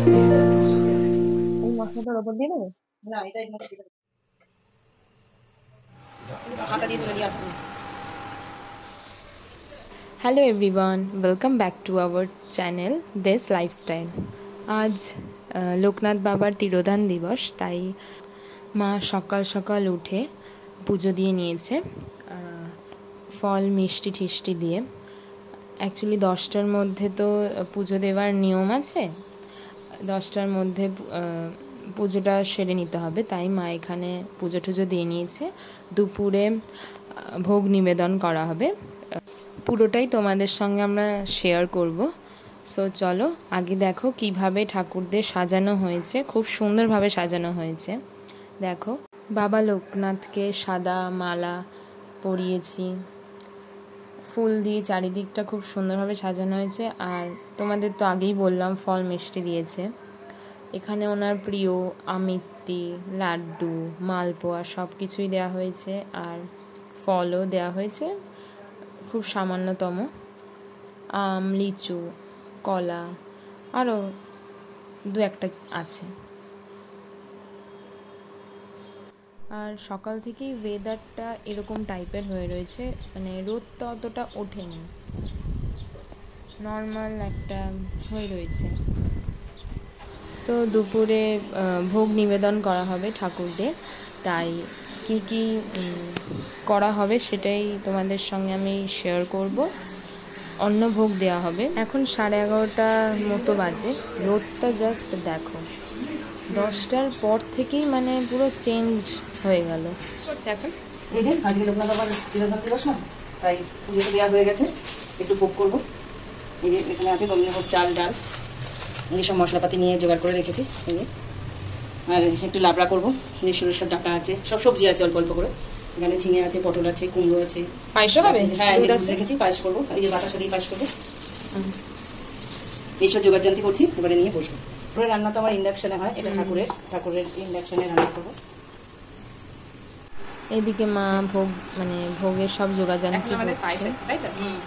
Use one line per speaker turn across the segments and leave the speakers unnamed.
এই মশলাটার ওপর দিয়ে দেবো।
না এটা হাতা দিয়ে তুলে দিয়ে
hello everyone, welcome back to our channel দেশ লাইফস্টাইল। আজ লোকনাথ বাবার তিরোধান দিবস, তাই মা সকাল সকাল উঠে পুজো দিয়ে নিয়েছে ফল মিষ্টি ঠিষ্টি দিয়ে। অ্যাকচুয়ালি 10টার মধ্যে তো পুজো দেওয়ার নিয়ম আছে, 10টার মধ্যে পুজোটা সেরে নিতে হবে, তাই মা এখানে পুজো টুজো দিয়ে নিয়েছে। দুপুরে ভোগ নিবেদন করা হবে, পুরোটাই তোমাদের সঙ্গে আমরা শেয়ার করব। সো চলো আগে দেখো কিভাবে ঠাকুরদের সাজানো হয়েছে, খুব সুন্দরভাবে সাজানো হয়েছে। দেখো, বাবা লোকনাথকে সাদা মালা পরিয়েছি, ফুল দিয়ে চারিদিকটা খুব সুন্দরভাবে সাজানো হয়েছে। আর তোমাদের তো আগেই বললাম ফল মিষ্টি দিয়েছে। এখানে ওনার প্রিয় আমিত্তি, লাড্ডু, মালপোয়া সব কিছুই দেওয়া হয়েছে, আর ফলও দেওয়া হয়েছে খুব সামান্যতম, আম, লিচু, কলা, আরও দু একটা আছে। আর সকাল থেকেই ওয়েদারটা এরকম টাইপের হয়ে রয়েছে, মানে রোদটা অতটা ওঠেনি, নর্মাল একটা হয়ে রয়েছে। সো দুপুরে ভোগ নিবেদন করা হবে ঠাকুরদের, তাই কি কি করা হবে সেটাই তোমাদের সঙ্গে আমি শেয়ার করব। অন্নভোগ দেওয়া হবে। এখন 11:30 মতো বাজে, রোদটা জাস্ট দেখো, 10টার পর থেকেই মানে পুরো চেঞ্জ হয়ে গেল।
এখন এই যে আজকে লোকনাথ বাবার তিরোধান দিবস না, তাই পুজোটা দেওয়া হয়ে গেছে, একটু ভোগ করবো। এই যে এখানে আছে গোবিন্দভোগ, চাল ডাল, এইসব মশলাপাতি নিয়ে জোগাড় করে রেখেছি। এই যে আর একটু লাবড়া করবো, যে সরিষার ডাটা আছে, সব সবজি আছে অল্প অল্প করে। এখানে ঝিঙে আছে, পটল আছে, কুমড়ো আছে।
পায়েসও হবে?
হ্যাঁ দুধ রেখেছি, পায়েস করবো। এই যে বাতাসা দিয়ে পায়েস করবো। এইসব জোগাড় জানতি করছি, এবারে নিয়ে বসবো। পুরো রান্না তো আমার ইন্ডাকশনে হয়, এটা ঠাকুরের ইন্ডাকশনে রান্না করবো।
এদিকে মা ভোগ মানে ভোগের সব জোগাড়জান্তি করছে।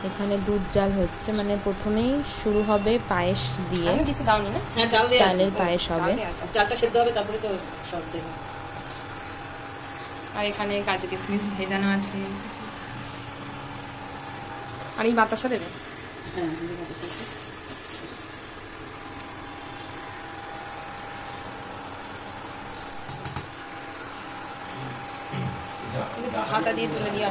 এখানে দুধ জাল হচ্ছে, মানে প্রথমেই শুরু হবে পায়েস দিয়ে।
কিছু দাওনি না? হ্যাঁ চাল দিয়ে আছে,
চালের পায়েস হবে।
চালটা সেদ্ধ হবে, তারপরে তো সব দেবো।
আর এখানে কাজু কিশমিশ ভেজানো আছে। আর এই বাতাসা দেবে?
হ্যাঁ বাতাসা আছে। হাতা দিয়ে তুলে দিয়ে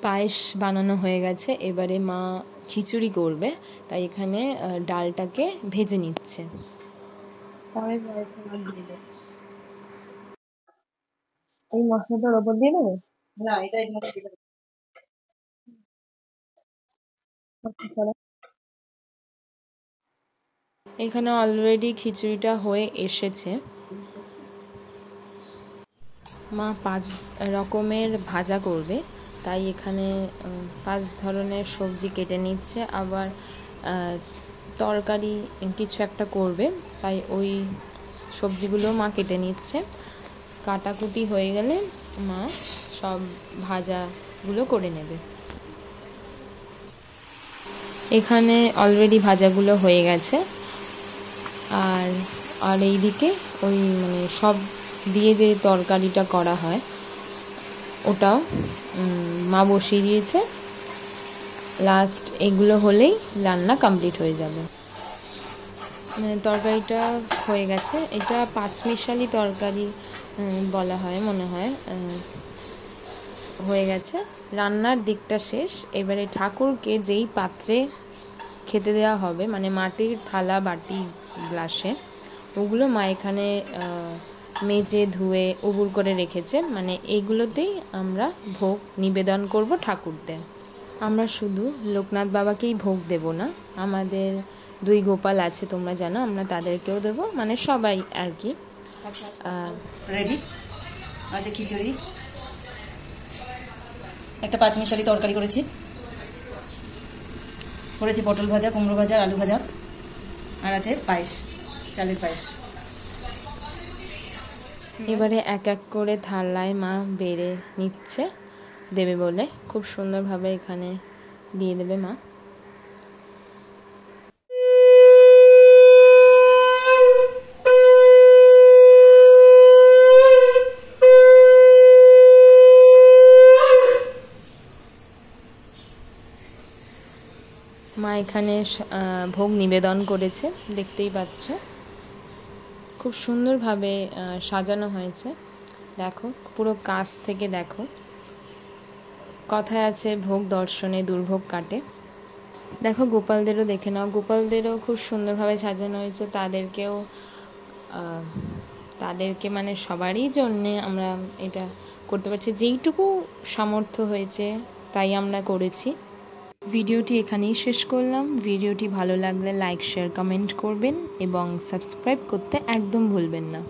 পায়েস বানানো হয়ে গেছে, এবারে মা খিচুড়ি করবে, তাই এখানে ডালটাকে ভেজে নিচ্ছে।
এই মশলাটার ওপর দিয়ে দেবো।
না এটা এর মধ্যে দিতে হবে।
এখানে অলরেডি খিচুড়িটা হয়ে এসেছে। মা 5 রকমের ভাজা করবে, তাই এখানে 5 ধরনের সবজি কেটে নিচ্ছে, আবার তরকারি কিছু একটা করবে, তাই ওই সবজিগুলো মা কেটে নিচ্ছে। কাটাকুটি হয়ে গেলে মা সব ভাজাগুলো করে নেবে। এখানে অলরেডি ভাজাগুলো হয়ে গেছে, আর আর এইদিকে ওই মানে সব দিয়ে যে তরকারিটা করা হয় ওটাও মা বসিয়ে দিয়েছে। লাস্ট এগুলো হলেই রান্না কমপ্লিট হয়ে যাবে। তরকারিটা হয়ে গেছে, এটা পাঁচমিশালি তরকারি বলা হয় মনে হয়। হয়ে গেছে, রান্নার দিকটা শেষ। এবারে ঠাকুরকে যেই পাত্রে খেতে দেওয়া হবে, মানে মাটির থালা, বাটি, গ্লাসে, ওগুলো মা এখানে মেজে ধুয়ে উবুর করে রেখেছে, মানে এইগুলোতেই আমরা ভোগ নিবেদন করব ঠাকুরদের। আমরা শুধু লোকনাথ বাবাকেই ভোগ দেব না, আমাদের 2 গোপাল আছে তোমরা জানো, আমরা তাদেরকেও দেব, মানে সবাই আর কি।
রেডি আছে খিচুড়ি, একটা পাঁচমিশালি তরকারি করেছি, পটল ভাজা, কুমড়ো ভাজা, আলু ভাজা, আর আছে পায়েস, চালের পায়েস।
এবারে এক এক করে থালায় মা বেড়ে নিচ্ছে দেবে বলে, খুব সুন্দরভাবে এখানে দিয়ে দেবে মা। এখানে ভোগ নিবেদন করেছে, দেখতেই পাচ্ছ। খুব সুন্দরভাবে সাজানো হয়েছে, দেখো পুরো কাছ থেকে দেখো। কথায় আছে ভোগ দর্শনে দুর্ভোগ কাটে। দেখো গোপালদেরও দেখে নাও, গোপালদেরও খুব সুন্দরভাবে সাজানো হয়েছে। তাদেরকে মানে সবারই জন্যে আমরা এটা করতে পারছি, যেইটুকু সামর্থ্য হয়েছে তাই আমরা করেছি। ভিডিওটি এখানেই শেষ করলাম। ভিডিওটি ভালো লাগলে লাইক, শেয়ার, কমেন্ট করবেন এবং সাবস্ক্রাইব করতে একদম ভুলবেন না।